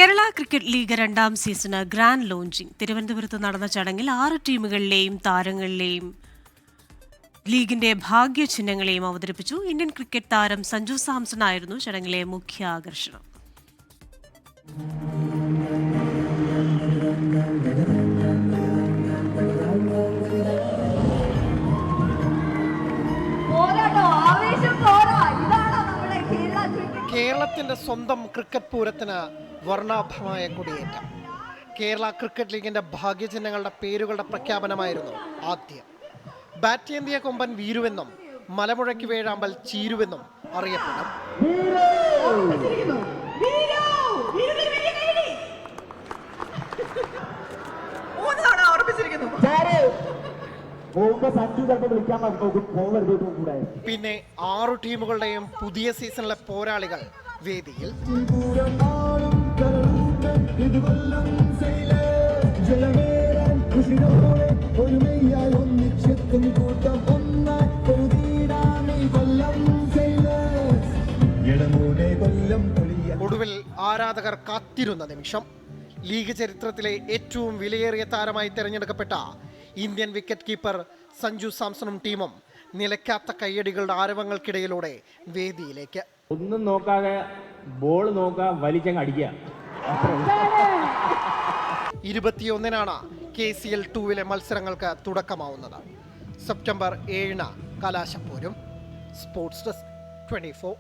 Kerala cricket league രണ്ടാം season grand launching തിരുവനന്തപുരത്ത് നടന്ന ചടങ്ങിൽ 6 ടീമുകളിലെയും താരങ്ങളിലെയും ലീഗിന്റെ ഭാഗ്യചിഹ്നങ്ങളെയും അവതരിപ്പിച്ചു. ഇന്ത്യൻ ക്രിക്കറ്റ് താരം സഞ്ജു സാംസൺ ആയിരുന്നു ചടങ്ങിലെ മുഖ്യ ആകർഷണം. കേരളത്തിന്റെ സ്വന്തം ക്രിക്കറ്റ് പൂരത്തിന് വർണ്ണാഭമായ കൊടിയേറ്റം. കേരള ക്രിക്കറ്റ് ലീഗിന്റെ ഭാഗ്യചിഹ്നങ്ങളുടെ പേരുകളുടെ പ്രഖ്യാപനമായിരുന്നു ആദ്യം. ബാറ്റേന്തിയ കൊമ്പൻ വീരുവെന്നും മലമുഴയ്ക്ക് വേഴാമ്പൽ ചീരുവെന്നും അറിയപ്പെടും. പിന്നെ 6 ടീമുകളുടെയും പുതിയ സീസണിലെ പോരാളികൾ വേദിയിൽ. ഒടുവിൽ ആരാധകർ കാത്തിരുന്ന നിമിഷം. ലീഗ് ചരിത്രത്തിലെ ഏറ്റവും വിലയേറിയ താരമായി തെരഞ്ഞെടുക്കപ്പെട്ട ഇന്ത്യൻ വിക്കറ്റ് കീപ്പർ സഞ്ജു സാംസണും ടീമും നിലയ്ക്കാത്ത കയ്യടികളുടെ ആരവങ്ങൾക്കിടയിലൂടെ വേദിയിലേക്ക്. ഒന്നും നോക്കാതെ ബോൾ വലിച്ചങ്ങ് അടിക്കുക. 21-നാണ് KCL 2-ലെ മത്സരങ്ങൾക്ക് തുടക്കമാവുന്നത്. സെപ്റ്റംബർ 7-ന് കലാശപ്പോരും. Sports desk 24.